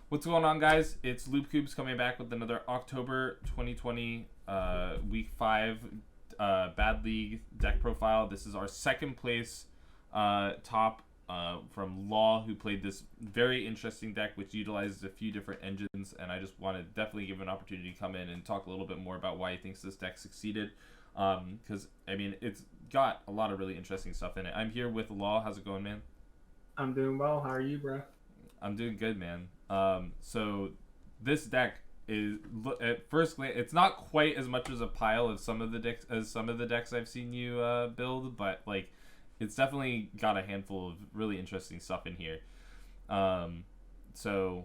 What's going on, guys? It's Loop Cubes coming back with another October 2020 Week 5 Bad League deck profile. This is our second place top from Law, who played this very interesting deck, which utilizes a few different engines, and I just want to definitely give an opportunity to come in and talk a little bit more about why he thinks this deck succeeded. Because, I mean, it's got a lot of really interesting stuff in it. I'm here with Law. How's it going, man? I'm doing well. How are you, bro? I'm doing good, man. So this deck is at first glance, it's not quite as much as a pile of some of the decks I've seen you build, but like it's definitely got a handful of really interesting stuff in here. So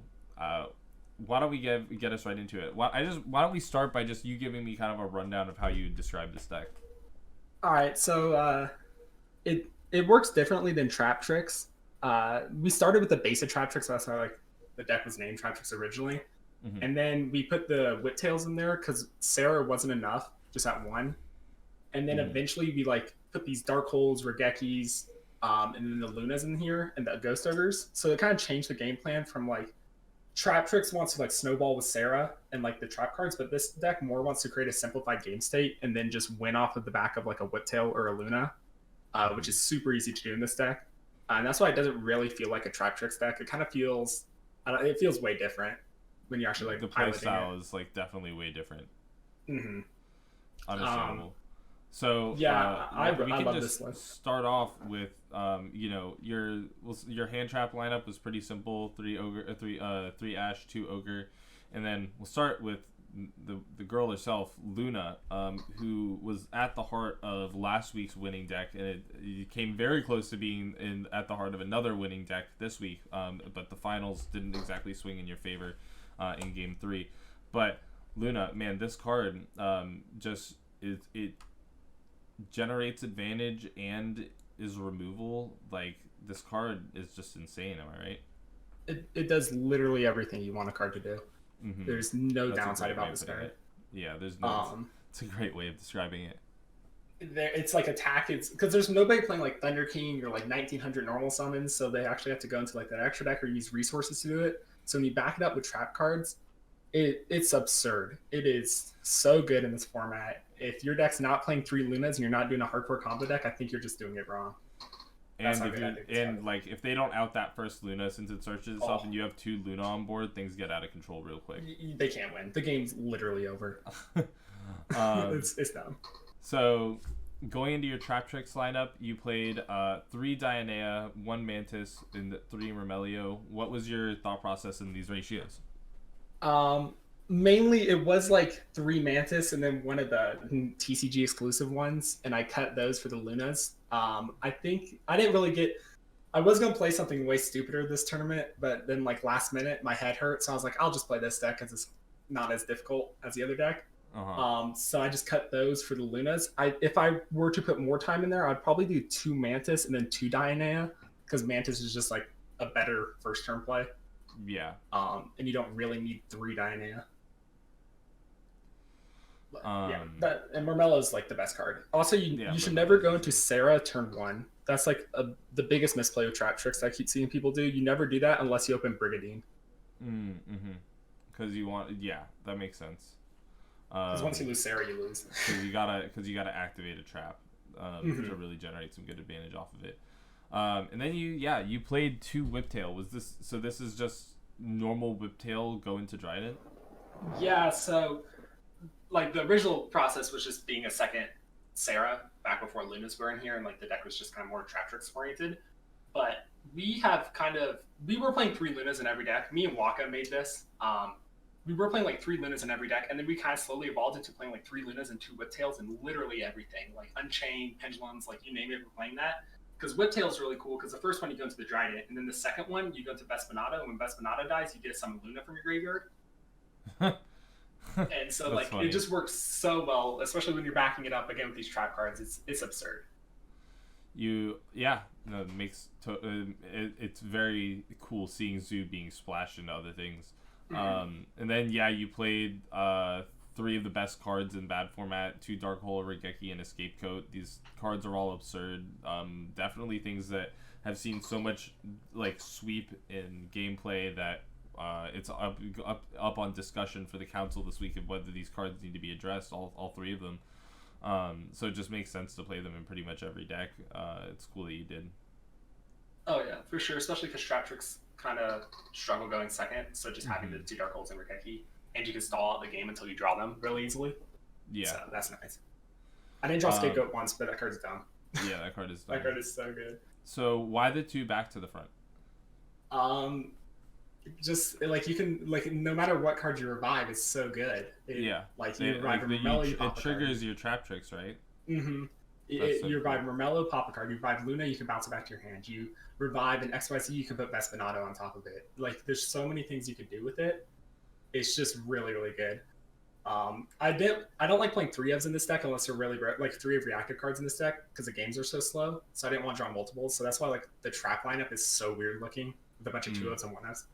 why don't we get us right into it? Why don't we start by just you giving me kind of a rundown of how you describe this deck? All right, so it works differently than Traptrix. We started with the basic Traptrix. That's how like the deck was named Traptrix originally, and then we put the Whiptails in there because Sarah wasn't enough just at one, and then eventually we like put these Dark Holes, Regekis, and then the Lunas in here and the Ghost Ogres. So it kind of changed the game plan from like Traptrix wants to like snowball with Sarah and like the trap cards, but this deck more wants to create a simplified game state and then just win off of the back of like a Whiptail or a Luna, which is super easy to do in this deck. And that's why it doesn't really feel like a Traptrix deck. It kind of feels, it feels way different when you actually like the play style is like definitely way different. Mm-hmm. Understandable. So yeah, I can love just this list. start off with your hand trap lineup was pretty simple: three ash, two ogre, and then we'll start with the girl herself, Luna, who was at the heart of last week's winning deck, and it came very close to being at the heart of another winning deck this week. But the finals didn't exactly swing in your favor in game 3. But Luna, man, this card just it generates advantage and is removal. Like, this card is just insane. Am I right? It does literally everything you want a card to do. Mm-hmm. There's no downside about this card. Yeah, there's no. It's a great way of describing it. It's like attack. It's because there's nobody playing like Thunder King or like 1900 normal summons, so they actually have to go into like that extra deck or use resources to do it. So when you back it up with trap cards, it's absurd. It is so good in this format. If your deck's not playing 3 Lunas and you're not doing a hardcore combo deck, I think you're just doing it wrong. If they don't out that first Luna since it searches itself and you have 2 Luna on board, things get out of control real quick. They can't win. The game's literally over. It's dumb. So going into your Traptrix lineup, you played 3 Dionea, 1 Mantis, and 3 Remelio. What was your thought process in these ratios? Mainly it was like 3 Mantis and then one of the TCG exclusive ones, and I cut those for the Lunas. I think I didn't really get. I was gonna play something way stupider this tournament, but then like last minute my head hurt, so I was like, I'll just play this deck because it's not as difficult as the other deck. So I just cut those for the Lunas. If I were to put more time in there, I'd probably do 2 Mantis and then 2 Dionea, because Mantis is just like a better first turn play. Yeah. And you don't really need 3 Dionea. And Marmella is like the best card. Also, you should never go into Sarah turn 1. That's like the biggest misplay with Traptrix I keep seeing people do. You never do that unless you open Brigadine. Because you want, that makes sense. Because once you lose Sarah, you lose. Because you gotta activate a trap to really generate some good advantage off of it. And then you played 2 Whiptail. This is just normal Whiptail go into Trident? Yeah, so like the original process was just being a second Sarah back before Lunas were in here, and like the deck was just kind of more Traptrix oriented. But we were playing 3 Lunas in every deck. Me and Waka made this. We were playing like 3 Lunas in every deck, and then we kind of slowly evolved into playing like 3 Lunas and 2 Whiptails and literally everything, like Unchained, Pendulums, like you name it, we're playing that. Because Whiptail is really cool, because the first one you go into the Trident, and then the second one you go into Vespanada, and when Vespanada dies, you get some Luna from your graveyard. And so like funny. It just works so well, especially when you're backing it up again with these trap cards. It's absurd. It makes it's very cool seeing Zoo being splashed into other things. And then you played 3 of the best cards in bad format: 2 Dark Hole, Regeki, and a Scapegoat. These cards are all absurd. Definitely things that have seen so much like sweep in gameplay that it's up on discussion for the council this week of whether these cards need to be addressed, all three of them. So it just makes sense to play them in pretty much every deck. It's cool that you did. Oh yeah, for sure. Especially because Traptrix kind of struggle going second, so just having the two Dark Holes and Regeki, and you can stall out the game until you draw them really easily. Yeah, so that's nice. I didn't draw Scapegoat once, but that card's dumb. Yeah, that card is dumb. That card is so good. So why the two back to the front? Just like you can no matter what card you revive, it's so good. Like you revive Romello, you pop it triggers your Traptrix, right? Mm-hmm. You revive Romello, pop a card. You revive Luna, you can bounce it back to your hand. You revive an XYZ, you can put Vespinato on top of it. Like there's so many things you can do with it. It's just really, really good. I don't like playing 3-ofs in this deck unless they're really like 3-of reactive cards in this deck because the games are so slow. So I didn't want to draw multiples. So that's why like the trap lineup is so weird looking with a bunch of 2-ofs and 1-ofs.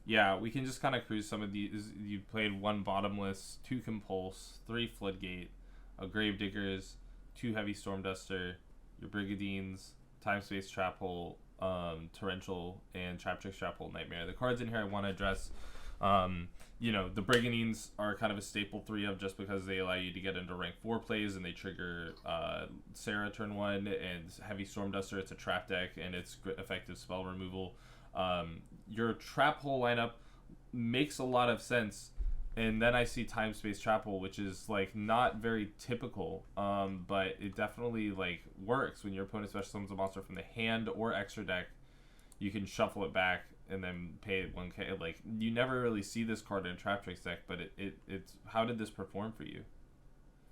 Yeah, we can just kind of cruise some of these. You played 1 Bottomless, 2 Compulse, 3 Floodgate, a Gravediggers, 2 Heavy Stormduster, your Brigadines, Time Space Trap Hole, Torrential, and Traptrix Trap Hole Nightmare. The cards in here I want to address. The Brigadines are kind of a staple 3-of just because they allow you to get into rank 4 plays and they trigger Sarah turn 1, and Heavy Stormduster, it's a trap deck and it's effective spell removal. Your Trap Hole lineup makes a lot of sense, and then I see Time Space Trap Hole, which is like not very typical, but it definitely like works when your opponent special summons a monster from the hand or extra deck. You can shuffle it back and then pay 1k. Like you never really see this card in a Traptrix deck, but it's how did this perform for you?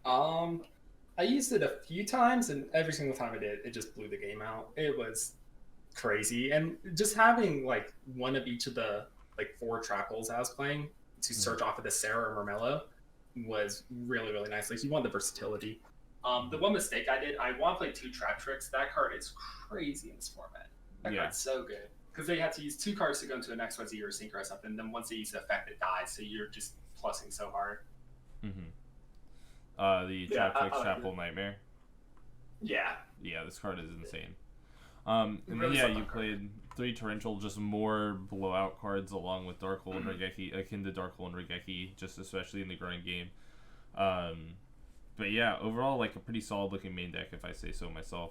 I used it a few times, and every single time I did, it just blew the game out. It was crazy, and just having like one of each of the like 4 trap holes I was playing to search off of the Sarah or Romello was really, really nice. Like you want the versatility. The one mistake I did, I want to play 2 Traptrix. That card is crazy in this format. That card's so good because they had to use 2 cards to go into an XYZ or a Synchro or something. Then once they use the effect, it dies. So you're just plussing so hard. The Traptrix Trap Hole Nightmare. Yeah, this card is insane. And then you played 3 Torrential, just more blowout cards along with Dark Hole and Regeki, akin to Dark Hole and Regeki, just especially in the grind game. But yeah, overall like a pretty solid looking main deck if I say so myself.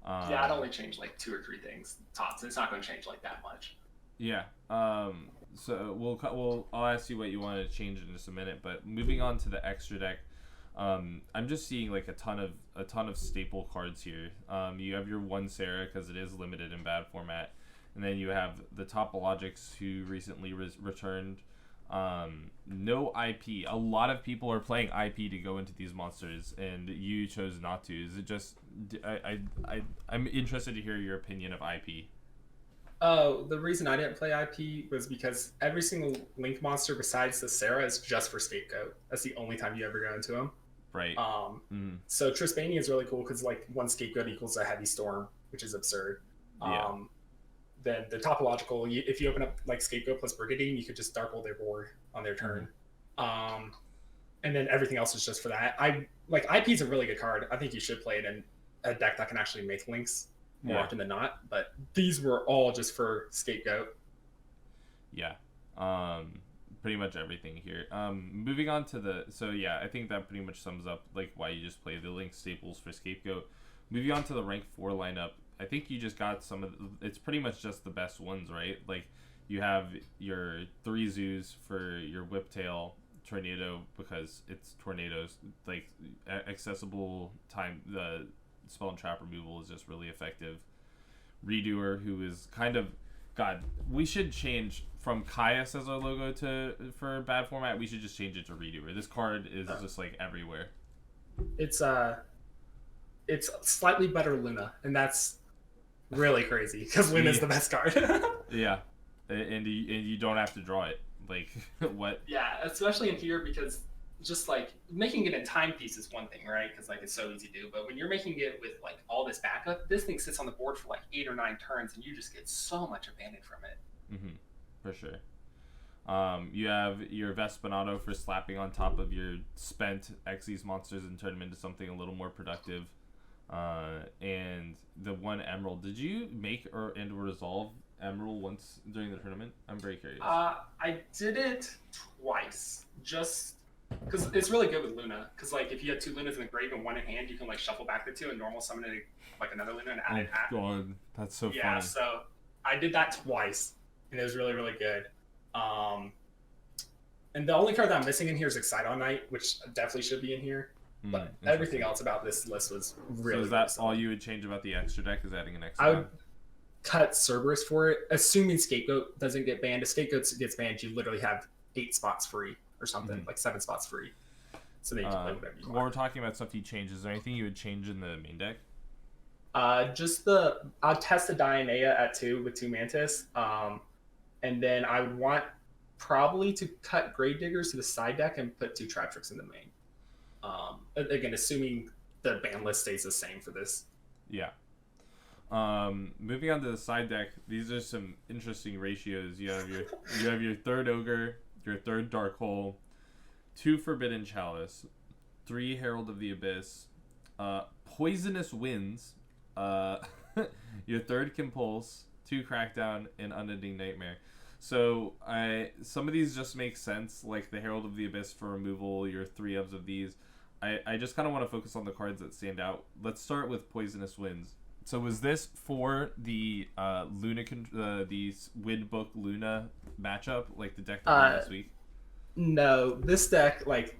I'd only change like 2 or 3 things tops. It's not going to change like that much. Yeah. So I'll ask you what you want to change in just a minute, but moving on to the extra deck. I'm just seeing like a ton of staple cards here. You have your 1 Sarah because it is limited in bad format, and then you have the Topologics who recently returned. No IP. A lot of people are playing IP to go into these monsters, and you chose not to. Is it just? I'm interested to hear your opinion of IP. Oh, the reason I didn't play IP was because every single Link monster besides the Sarah is just for Scapegoat. That's the only time you ever go into them. Right. So Trispania is really cool because like 1 Scapegoat equals a Heavy Storm, which is absurd. Then the Topological, if you open up like Scapegoat plus Brigadine, you could just Dark Hole their board on their turn. And then everything else is just for that. IP is a really good card. I think you should play it in a deck that can actually make links more often than not. But these were all just for Scapegoat. Yeah. Pretty much everything here. Moving on to I think that pretty much sums up like why you just play the Link staples for Scapegoat. Moving on to the rank 4 lineup, I think you just got it's pretty much just the best ones, right? Like you have your 3 zoos for your Whiptail Tornado because it's tornadoes, like accessible time. The spell and trap removal is just really effective. Redoer, who is kind of we should change from Caius as our logo for bad format. We should just change it to Redoer. This card is just like everywhere. It's slightly better Luna, and that's really crazy because Luna's the best card. Yeah, and you don't have to draw it. Like what? Yeah, especially in here because just like making it in timepiece is one thing, right? Because like it's so easy to do. But when you're making it with like all this backup, this thing sits on the board for like 8 or 9 turns, and you just get so much advantage from it. For sure. You have your Vespinato for slapping on top of your spent Xyz monsters and turn them into something a little more productive. And the 1 Emerald. Did you make or resolve Emerald once during the tournament? I'm very curious. I did it twice, just because it's really good with Luna. Because like if you have 2 Lunas in the grave and 1 in hand, you can like shuffle back the 2 and normal summon like another Luna and add it half. Oh god, that's so funny. Yeah, so I did that twice, and it was really really good. And the only card that I'm missing in here is Excite All Night, which definitely should be in here. But everything else about this list was really. So is that all you would change about the extra deck? Is adding an extra? I would cut Cerberus for it, assuming Scapegoat doesn't get banned. If Scapegoat gets banned, you literally have 8 spots free or something, like 7 spots free. So then you can play whatever you want. While we're talking about stuff you change, is there anything you would change in the main deck? I'll test the Dionea at 2 with 2 Mantis, and then I would want probably to cut Gravediggers to the side deck and put 2 Traptrix in the main. Again, assuming the ban list stays the same for this. Yeah. Moving on to the side deck, these are some interesting ratios. You have your 3rd Ogre, your 3rd Dark Hole, 2 Forbidden Chalice, 3 Herald of the Abyss, Poisonous Winds, your 3rd Compulse, 2 Crackdown, and Unending Nightmare. So some of these just make sense, like the Herald of the Abyss for removal, your 3 ofs of these. I just kind of want to focus on the cards that stand out. Let's start with Poisonous Winds. So was this for the the DuelingBook Luna matchup, like the deck that we played this week? No, this deck, like,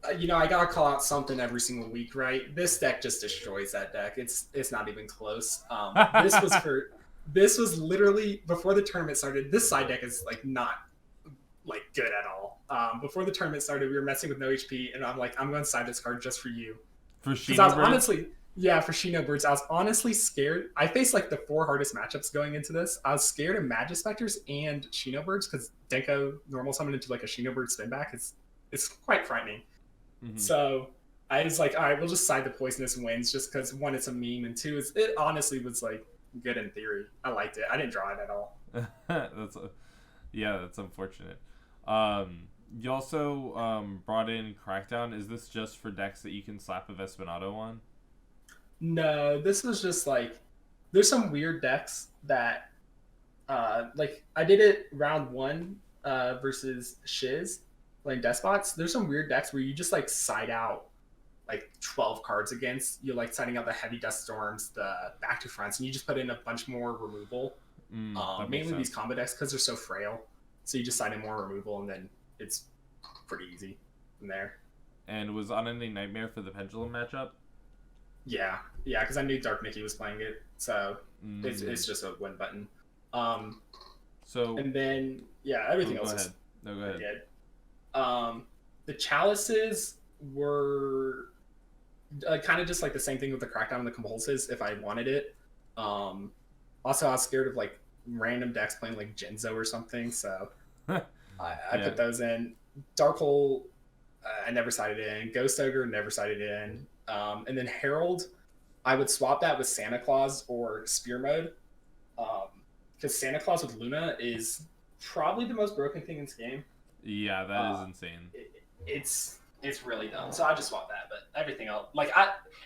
I gotta call out something every single week, right? This deck just destroys that deck. It's not even close. This was literally before the tournament started. This side deck is like not like good at all. Before the tournament started, we were messing with no HP, and I'm like, I'm going to side this card just for you. For Shino Birds? For Shino Birds. I was honestly scared. I faced like the 4 hardest matchups going into this. I was scared of Magispectors and Shino Birds because Denko normal summon into like a Shino Bird spin back. It's quite frightening. So I was like, all right, we'll just side the Poisonous Winds just because 1, it's a meme, and 2, it honestly was like good in theory. I liked it. I didn't draw it at all. That's unfortunate. You also brought in Crackdown. Is this just for decks that you can slap a Vespanado on? No, this was just like, there's some weird decks that like I did it round 1 versus Shiz playing Despots. There's some weird decks where you just like side out like 12 cards against. You're like siding out the Heavy Dust Storms, the Back to Fronts, and you just put in a bunch more removal. Mainly these combo decks because they're so frail. So you just side in more removal, and then it's pretty easy from there. And was Unending Nightmare for the Pendulum matchup? Yeah, because I knew Dark Mickey was playing it, so it's just a win button. And then everything else is pretty good. The Chalices were kind of just like the same thing with the Crackdown and the Compulses if I wanted it. Also, I was scared of like random decks playing like Genzo or something, so I put those in. Dark Hole, I never sided in. Ghost Ogre, never sided in. And then Herald, I would swap that with Santa Claus or Spear Mode, because Santa Claus with Luna is probably the most broken thing in this game. Yeah, that is insane. It's really dumb. So I just swap that, but everything else, like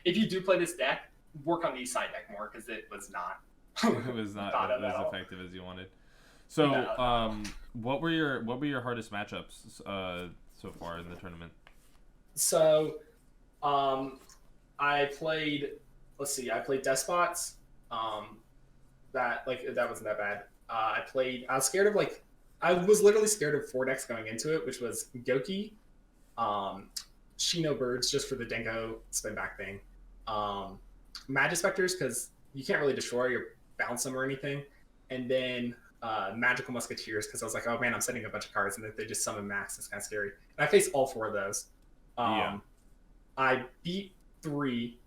if you do play this deck, work on the side deck more because it was not. It was not as effective as you wanted. So, what were your hardest matchups so far in the tournament? So, I played Despots. That wasn't that bad. I was literally scared of 4 decks going into it, which was Goki, Shino Birds just for the Denko spin back thing, Magispectors because you can't really destroy or bounce them or anything, and then Magical Musketeers because I was like, oh man, I'm setting a bunch of cards and if they just summon max, it's kind of scary. And I faced all 4 of those. I beat 3,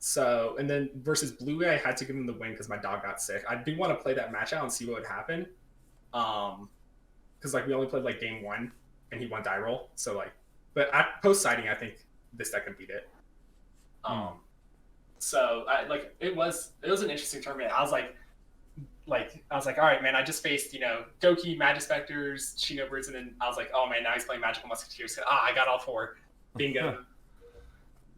and then versus Blue, I had to give him the win because my dog got sick. I do want to play that match out and see what would happen, because like we only played like game 1 and he won die roll, so like, but at post sighting, I think this deck can beat it. So it was an interesting tournament. I was like, all right, man, I just faced, Goki, Magispectors, Shino Birds, and then I was like, oh man, now he's playing Magical Musketeers. I got all 4. Bingo.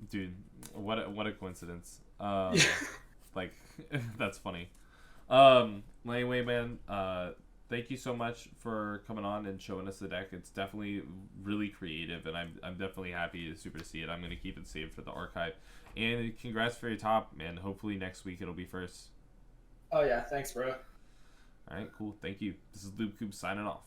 Dude, what a coincidence. Like, that's funny. anyway, man, thank you so much for coming on and showing us the deck. It's definitely really creative, and I'm definitely happy to super see it. I'm going to keep it saved for the archive. And congrats for your top, man. Hopefully next week it'll be first. Oh, yeah. Thanks, bro. All right, cool. Thank you. This is Lube Coop signing off.